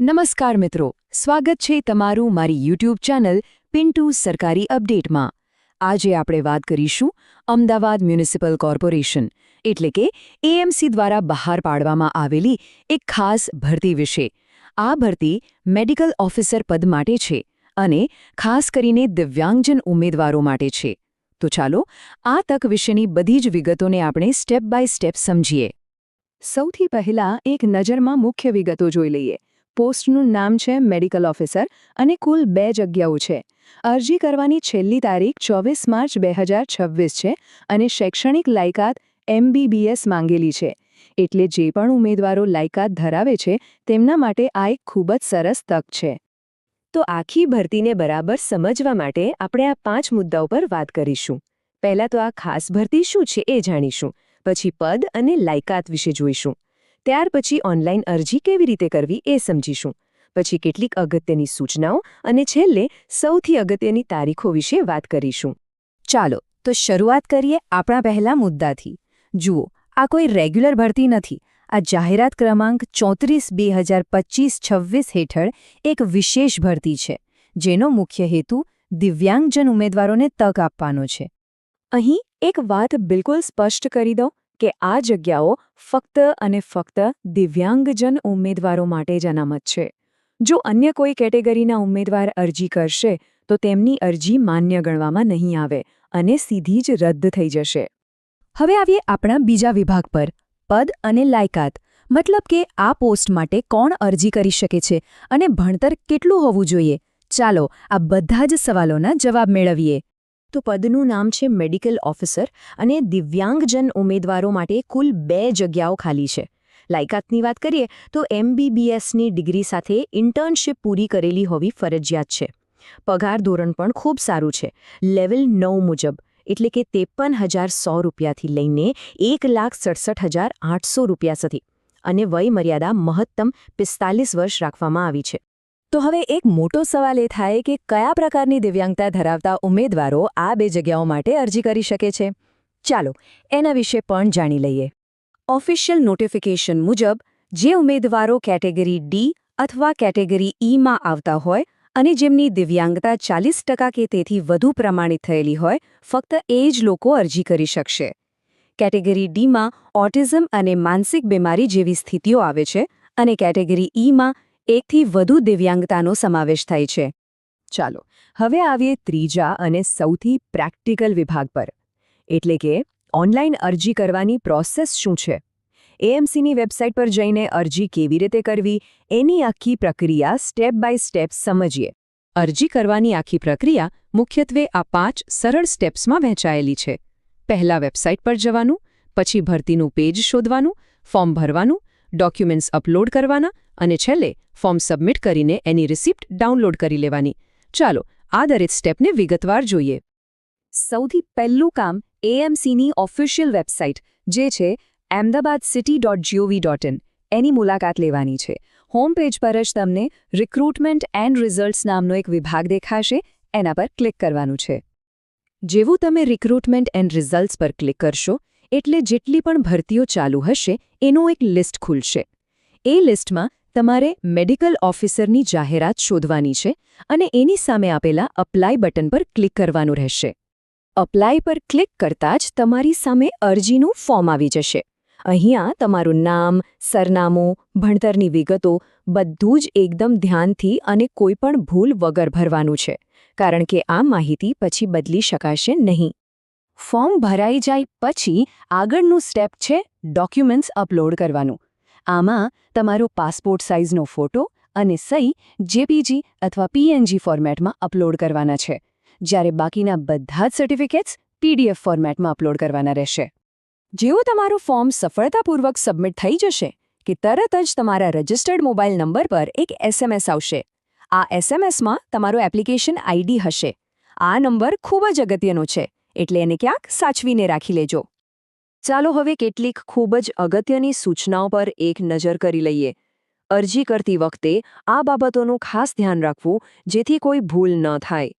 નમસ્કાર મિત્રો, સ્વાગત છે તમારું મારી યુટ્યુબ ચેનલ પિન્ટુ સરકારી અપડેટમાં। આજે આપણે વાત કરીશું અમદાવાદ મ્યુનિસિપલ કોર્પોરેશન એટલે કે એએમસી દ્વારા બહાર પાડવામાં આવેલી એક ખાસ ભરતી વિશે। આ ભરતી મેડિકલ ઓફિસર પદ માટે છે અને ખાસ કરીને દિવ્યાંગજન ઉમેદવારો માટે છે। તો ચાલો આ તક વિશેની બધી જ વિગતોને આપણે સ્ટેપ બાય સ્ટેપ સમજીએ। સૌથી પહેલાં એક નજરમાં મુખ્ય વિગતો જોઈ લઈએ। પોસ્ટનું નામ છે મેડિકલ ઓફિસર અને કુલ 2 જગ્યાઓ છે। અરજી કરવાની છેલ્લી તારીખ 24 માર્ચ 2026 છે અને શૈક્ષણિક લાયકાત MBBS માંગેલી છે। એટલે જે પણ ઉમેદવારો લાયકાત ધરાવે છે તેમના માટે આ એક ખૂબ જ સરસ તક છે। તો આખી ભરતીને બરાબર સમજવા માટે આપણે આ 5 મુદ્દાઓ પર વાત કરીશું। પહેલાં તો આ ખાસ ભરતી શું છે એ જાણીશું, પછી પદ અને લાયકાત વિશે જોઈશું, ત્યાર પછી ઓનલાઈન અરજી કેવી રીતે કરવી એ સમજીશું, પછી કેટલીક અગત્યની સૂચનાઓ અને છેલ્લે સૌથી અગત્યની તારીખો વિશે વાત કરીશું। ચાલો તો શરૂઆત કરીએ આપણા પહેલા મુદ્દાથી। જુઓ, આ કોઈ રેગ્યુલર ભરતી નથી। આ જાહેરાત ક્રમાંક 34/2025-26 હેઠળ એક વિશેષ ભરતી છે, જેનો મુખ્ય હેતુ દિવ્યાંગજન ઉમેદવારોને તક આપવાનો છે। અહીં એક વાત બિલકુલ સ્પષ્ટ કરી દઉં કે આ જગ્યાઓ ફક્ત અને ફક્ત દિવ્યાંગજન ઉમેદવારો માટે જ અનામત છે। જો અન્ય કોઈ કેટેગરીના ઉમેદવાર અરજી કરશે તો તેમની અરજી માન્ય ગણવામાં નહીં આવે અને સીધી જ રદ થઈ જશે। હવે આવીએ આપણા બીજા વિભાગ પર, પદ અને લાયકાત, મતલબ કે આ પોસ્ટ માટે કોણ અરજી કરી શકે છે અને ભણતર કેટલું હોવું જોઈએ। ચાલો આ બધા જ સવાલોના જવાબ મેળવીએ। તો પદનું નામ છે મેડિકલ ઓફિસર અને દિવ્યાંગજન ઉમેદવારો માટે કુલ 2 જગ્યાઓ ખાલી છે। લાયકાતની વાત કરીએ તો MBBSની ડિગ્રી સાથે ઇન્ટર્નશિપ પૂરી કરેલી હોવી ફરજિયાત છે। પગાર ધોરણ પણ ખૂબ સારું છે, લેવલ 9 મુજબ, એટલે કે 53,100 રૂપિયાથી લઈને 1,67,800 રૂપિયા સુધી, અને વય મર્યાદા મહત્તમ 45 વર્ષ રાખવામાં આવી છે। તો હવે એક મોટો સવાલ એ થાય કે કયા પ્રકારની દિવ્યાંગતા ધરાવતા ઉમેદવારો આ 2 જગ્યાઓ માટે અરજી કરી શકે છે। ચાલો એના વિશે પણ જાણી લઈએ। ઓફિશિયલ નોટિફિકેશન મુજબ જે ઉમેદવારો કેટેગરી ડી અથવા કેટેગરી ઈમાં આવતા હોય અને જેમની દિવ્યાંગતા 40% કે તેથી વધુ પ્રમાણિત થયેલી હોય, ફક્ત એ જ લોકો અરજી કરી શકશે। કેટેગરી ડીમાં ઓટિઝમ અને માનસિક બીમારી જેવી સ્થિતિઓ આવે છે અને કેટેગરી ઈમાં 1 થી વધુ દિવ્યાંગતાનો સમાવેશ થાય છે। ચાલો હવે આવીએ ત્રીજા અને સૌથી પ્રેક્ટિકલ વિભાગ પર, એટલે કે ઓનલાઈન અરજી કરવાની પ્રોસેસ શું છે। એએમસીની વેબસાઇટ પર જઈને અરજી કેવી રીતે કરવી એની આખી પ્રક્રિયા સ્ટેપ બાય સ્ટેપ સમજીએ। અરજી કરવાની આખી પ્રક્રિયા મુખ્યત્વે આ 5 સરળ સ્ટેપ્સમાં વહેંચાયેલી છે। પહેલા વેબસાઇટ પર જવાનું, પછી ભરતીનું પેજ શોધવાનું, ફોર્મ ભરવાનું, ડોક્યુમેન્ટ્સ અપલોડ કરવાના અને છેલ્લે ફોર્મ સબમિટ કરીને એની રિસિપ્ટ ડાઉનલોડ કરી લેવાની। ચાલો આ દરેક સ્ટેપને વિગતવાર જોઈએ। સૌથી પહેલું કામ એએમસીની ઓફિશિયલ વેબસાઇટ જે છે ahmedabadcity.gov.in એની મુલાકાત લેવાની છે। હોમ પેજ પર જ તમને રિક્રુટમેન્ટ એન્ડ રિઝલ્ટ્સ નામનો એક વિભાગ દેખાશે, એના પર ક્લિક કરવાનું છે। જેવું તમે રિક્રુટમેન્ટ એન્ડ રિઝલ્ટ્સ પર ક્લિક કરશો એટલે જેટલી પણ ભરતીઓ ચાલુ હશે એનું એક લિસ્ટ ખુલશે। એ લિસ્ટમાં તમારે મેડિકલ ઓફિસરની જાહેરાત શોધવાની છે અને એની સામે આપેલા અપ્લાય બટન પર ક્લિક કરવાનું રહેશે। અપ્લાય પર ક્લિક કરતાં જ તમારી સામે અરજીનું ફોર્મ આવી જશે। અહીંયા તમારું નામ, સરનામું, ભણતરની વિગતો બધું જ એકદમ ધ્યાનથી અને કોઈપણ ભૂલ વગર ભરવાનું છે, કારણ કે આ માહિતી પછી બદલી શકાશે નહીં। ફોર્મ ભરાઈ જાય પછી આગળનું સ્ટેપ છે ડોક્યુમેન્ટ્સ અપલોડ કરવાનું। આમાં તમારો પાસપોર્ટ સાઇઝનો ફોટો અને સહી જેપીજી અથવા પીએનજી ફોર્મેટમાં અપલોડ કરવાના છે, જ્યારે બાકીના બધા જ સર્ટિફિકેટ્સ PDF ફોર્મેટમાં અપલોડ કરવાના રહેશે। જેવું તમારું ફોર્મ સફળતાપૂર્વક સબમિટ થઈ જશે કે તરત જ તમારા રજિસ્ટર્ડ મોબાઈલ નંબર પર એક SMS આવશે। આ SMSમાં તમારો એપ્લિકેશન ID હશે। આ નંબર ખૂબ જ અગત્યનો છે, એટલે એને ક્યાંક સાચવીને રાખી લેજો। ચાલો હવે કેટલીક ખૂબ જ અગત્યની સૂચનાઓ પર એક નજર કરી લઈએ। અરજી કરતી વખતે આ બાબતોનું ખાસ ધ્યાન રાખવું જેથી કોઈ ભૂલ ન થાય।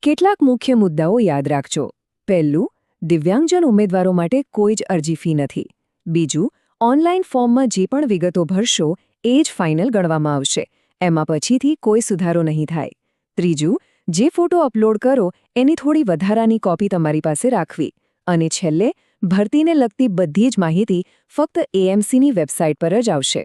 કેટલાક મુખ્ય મુદ્દાઓ યાદ રાખજો। પહેલું, દિવ્યાંગજન ઉમેદવારો માટે કોઈ જ અરજી ફી નથી। બીજું, ઓનલાઈન ફોર્મમાં જે પણ વિગતો ભરશો એ જ ફાઇનલ ગણવામાં આવશે એમાં પછીથી કોઈ સુધારો નહીં થાય. ત્રીજું, જે ફોટો અપલોડ કરો એની થોડી વધારાની કોપી તમારી પાસે રાખવી. અને છેલ્લે, ભરતીને લગતી બધી જ માહિતી ફક્ત એએમસીની વેબસાઇટ પર જ આવશે.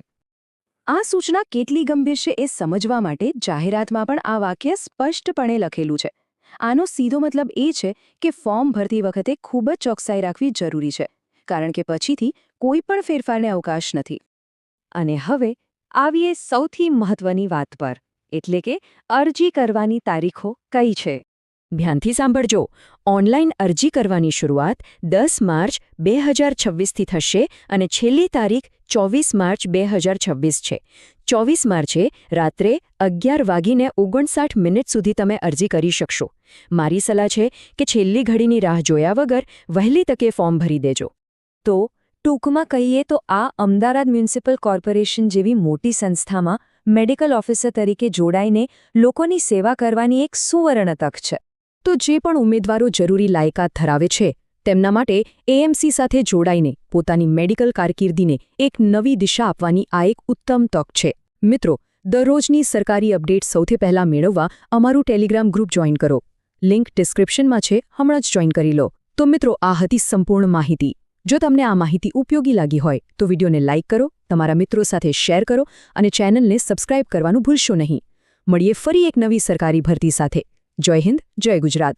આ સૂચના કેટલી ગંભીર છે એ સમજવા માટે જાહેરાતમાં પણ આ વાક્ય સ્પષ્ટપણે લખેલું છે. આનો સીધો મતલબ એ છે કે ફોર્મ ભરતી વખતે ખૂબ જ ચોકસાઈ રાખવી જરૂરી છે, કારણ કે પછીથી કોઈ પણ ફેરફારને અવકાશ નથી. અને હવે આવીએ સૌથી મહત્વની વાત પર, એટલે કે અરજી કરવાની તારીખો કઈ છે. ધ્યાનથી સાંભળજો. ઓનલાઈન અરજી કરવાની શરૂઆત 10 માર્ચ 2026થી થશે અને છેલ્લી તારીખ 24 માર્ચ 2026 છે. 24 માર્ચે રાત્રે 11:59 સુધી તમે અરજી કરી શકશો. મારી સલાહ છે કે છેલ્લી ઘડીની રાહ જોયા વગર વહેલી તકે ફોર્મ ભરી દેજો. તો ટૂંકમાં કહીએ તો આ અમદાવાદ મ્યુનિસિપલ કોર્પોરેશન જેવી મોટી સંસ્થામાં મેડિકલ ઓફિસર તરીકે જોડાઈને લોકોની સેવા કરવાની એક સુવર્ણ તક છે. તો જે પણ ઉમેદવારો જરૂરી લાયકાત ધરાવે છે તેમના માટે એએમસી સાથે જોડાઈને પોતાની મેડિકલ કારકિર્દીને એક નવી દિશા આપવાની આ એક ઉત્તમ તક છે. મિત્રો, દરરોજની સરકારી અપડેટ સૌથી પહેલા મેળવવા અમારું ટેલિગ્રામ ગ્રુપ જોઈન કરો. લિંક ડિસ્ક્રિપ્શનમાં છે, હમણાં જ જોઈન કરી લો. તો મિત્રો, આ હતી સંપૂર્ણ માહિતી. જો તમને આ માહિતી ઉપયોગી લાગી હોય તો વિડીયોને લાઇક કરો, તમારા મિત્રો સાથે શેર કરો અને ચેનલને સબસ્ક્રાઇબ કરવાનું ભૂલશો નહીં. મળીએ ફરી એક નવી સરકારી ભરતી સાથે. જય હિન્દ, જય ગુજરાત.